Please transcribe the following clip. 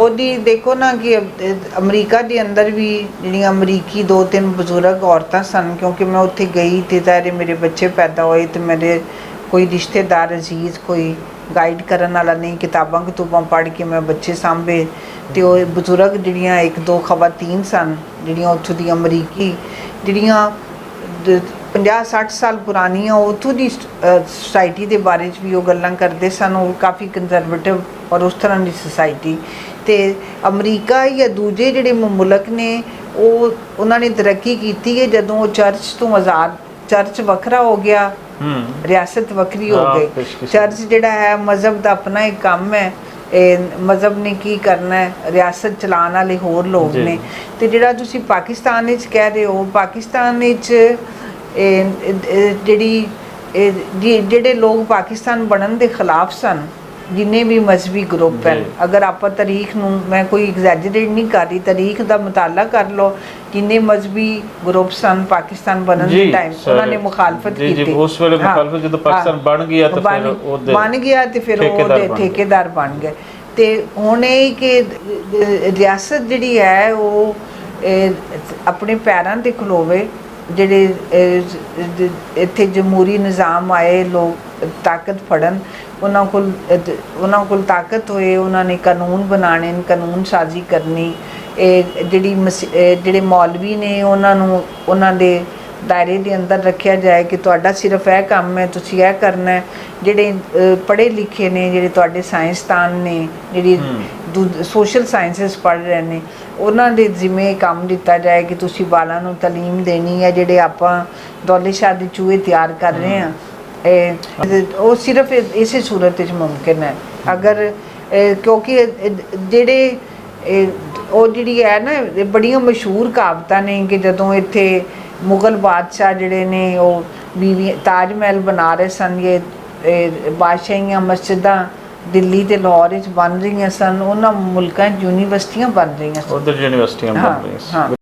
ਉਹਦੀ ਦੇਖੋ ਨਾ ਕਿ ਅਮਰੀਕਾ ਦੇ ਅੰਦਰ ਵੀ ਜਿਹੜੀਆਂ ਅਮਰੀਕੀ 2-3 ਬਜ਼ੁਰਗ ਔਰਤਾਂ ਸਨ, ਕਿਉਂਕਿ ਮੈਂ ਉੱਥੇ ਗਈ ਤੇ ਤਾਰੇ ਮੇਰੇ ਬੱਚੇ ਪੈਦਾ ਹੋਏ ਤੇ ਮੇਰੇ ਕੋਈ ਰਿਸ਼ਤੇਦਾਰ ਅਜ਼ੀਜ਼ ਕੋਈ ਗਾਈਡ ਕਰਨ ਵਾਲਾ ਨਹੀਂ, ਕਿਤਾਬਾਂ ਕਤੂਬਾਂ ਪੜ੍ਹ ਕੇ ਮੈਂ ਬੱਚੇ ਸਾਂਭੇ ਤੇ ਉਹ ਬਜ਼ੁਰਗ ਜਿਹੜੀਆਂ 1-2 ਖਵਾਤੀਨ ਸਨ ਜਿਹੜੀਆਂ ਉੱਥੋਂ ਦੀ ਅਮਰੀਕੀ ਜਿਹੜੀਆਂ 50-60 ਸਾਲ ਪੁਰਾਣੀਆਂ ਉੱਥੋਂ ਦੀ ਸੁਸਾਇਟੀ ਦੇ ਬਾਰੇ 'ਚ ਵੀ ਉਹ ਗੱਲਾਂ ਕਰਦੇ ਸਨ। ਉਹ ਕਾਫੀ ਕੰਜ਼ਰਵੇਟਿਵ ਔਰ ਉਸ ਤਰ੍ਹਾਂ ਦੀ ਸੁਸਾਇਟੀ। ਤੇ ਅਮਰੀਕਾ ਜਾਂ ਦੂਜੇ ਜਿਹੜੇ ਮੁਲਕ ਨੇ ਉਹਨਾਂ ਨੇ ਤਰੱਕੀ ਕੀਤੀ ਹੈ ਜਦੋਂ ਉਹ ਚਰਚ ਤੋਂ ਆਜ਼ਾਦ, ਚਰਚ ਵੱਖਰਾ ਹੋ ਗਿਆ, ਰਿਆਸਤ ਵੱਖਰੀ ਹੋ ਗਈ। ਚਰਚ ਜਿਹੜਾ ਹੈ ਮਜ਼ਹਬ ਦਾ ਆਪਣਾ ਇੱਕ ਕੰਮ ਹੈ, ਮਜ਼ਹਬ ਨੇ ਕੀ ਕਰਨਾ ਹੈ, ਰਿਆਸਤ ਚਲਾਉਣ ਵਾਲੇ ਹੋਰ ਲੋਕ ਨੇ। ਤੇ ਜਿਹੜਾ ਤੁਸੀਂ ਪਾਕਿਸਤਾਨ ਵਿੱਚ ਕਹਿ ਰਹੇ ਹੋ, ਪਾਕਿਸਤਾਨ ਵਿੱਚ ਜਿਹੜੇ ਲੋਕ ਪਾਕਿਸਤਾਨ ਬਣਨ ਦੇ ਖਿਲਾਫ ਸਨ, ਜਿੰਨੇ ਵੀ ਮਜ਼ਹਬੀ ਗਰੁੱਪ ਹਨ, ਅਗਰ ਆਪਾਂ ਤਾਰੀਖ ਨੂੰ, ਮੈਂ ਕੋਈ ਐਗਜ਼ੈਜਰੇਟ ਨਹੀਂ ਕਰ ਰਹੀ, ਤਾਰੀਖ ਦਾ ਮੁਤਾਲਾ ਕਰ ਲਓ, ਜਿੰਨੇ ਮਜ਼ਹਬੀ ਗਰੁੱਪ ਸਨ ਪਾਕਿਸਤਾਨ ਬਣਨ ਦੇ ਟਾਈਮ ਉਹਨਾਂ ਨੇ ਮੁਖਾਲਫਤ ਕੀਤੀ। ਉਸ ਵੇਲੇ ਮੁਖਾਲਫਤ ਜਦੋਂ ਪਾਕਿਸਤਾਨ ਬਣ ਗਿਆ ਤਾਂ ਫਿਰ ਉਹ ਉਹਦੇ ਠੇਕੇਦਾਰ ਬਣ ਗਏ। ਤੇ ਹੁਣ ਇਹ ਕਿ ਰਿਆਸਤ ਜਿਹੜੀ ਹੈ ਉਹ ਆਪਣੇ ਪੈਰਾਂ 'ਤੇ ਖਲੋਵੇ। ਜਿਹੜੇ ਇੱਥੇ ਜਮਹੂਰੀ ਨਿਜ਼ਾਮ ਆਏ, ਲੋਕ ਤਾਕਤ ਫੜਨ, ਉਹਨਾਂ ਕੋਲ ਤਾਕਤ ਹੋਏ, ਉਹਨਾਂ ਨੇ ਕਾਨੂੰਨ ਬਣਾਉਣੇ, ਕਾਨੂੰਨ ਸਾਜ਼ੀ ਕਰਨੀ। ਜਿਹੜੇ ਮੌਲਵੀ ਨੇ ਉਹਨਾਂ ਦੇ ਦਾਇਰੇ ਦੇ ਅੰਦਰ ਰੱਖਿਆ ਜਾਏ ਕਿ ਤੁਹਾਡਾ ਸਿਰਫ ਇਹ ਕੰਮ ਹੈ, ਤੁਸੀਂ ਇਹ ਕਰਨਾ ਹੈ। ਜਿਹੜੇ ਪੜ੍ਹੇ ਲਿਖੇ ਨੇ, ਜਿਹੜੇ ਤੁਹਾਡੇ ਸਾਇੰਸਦਾਨ ਨੇ, ਜਿਹੜੀ ਸੋਸ਼ਲ ਸਾਇੰਸਿਸ ਪੜ੍ਹ ਰਹੇ ਨੇ, ਉਹਨਾਂ ਦੇ ਜ਼ਿੰਮੇ ਕੰਮ ਦਿੱਤਾ ਜਾਏ ਕਿ ਤੁਸੀਂ ਬਾਲਾਂ ਨੂੰ ਤਾਲੀਮ ਦੇਣੀ ਹੈ। ਜਿਹੜੇ ਆਪਾਂ ਦੌਲਤ ਸ਼ਾਹ ਦੇ ਚੂਹੇ ਤਿਆਰ ਕਰ ਰਹੇ ਹਾਂ, ਉਹ ਸਿਰਫ ਇਸੇ ਸੂਰਤ ਵਿੱਚ ਮੁਮਕਿਨ ਹੈ। ਅਗਰ ਕਿਉਂਕਿ ਜਿਹੜੀ ਹੈ ਨਾ, ਬੜੀਆਂ ਮਸ਼ਹੂਰ ਕਹਾਵਤਾਂ ਨੇ ਕਿ ਜਦੋਂ ਇੱਥੇ ਮੁਗਲ ਬਾਦਸ਼ਾਹ ਜਿਹੜੇ ਨੇ ਉਹ ਤਾਜ ਮਹਿਲ ਬਣਾ ਰਹੇ ਸਨ, ਇਹ ਬਾਦਸ਼ਾਹੀਆਂ ਮਸਜਿਦਾਂ ਦਿੱਲੀ ਤੇ ਲਾਹੌਰ ਵਿੱਚ ਬਣ ਰਹੀਆਂ ਸਨ, ਉਹਨਾਂ ਮੁਲਕਾਂ 'ਚ ਯੂਨੀਵਰਸਿਟੀਆਂ ਬਣ ਰਹੀਆਂ ਸਨ, ਉੱਧਰ ਯੂਨੀਵਰਸਿਟੀਆਂ ਬਣ ਰਹੀਆਂ।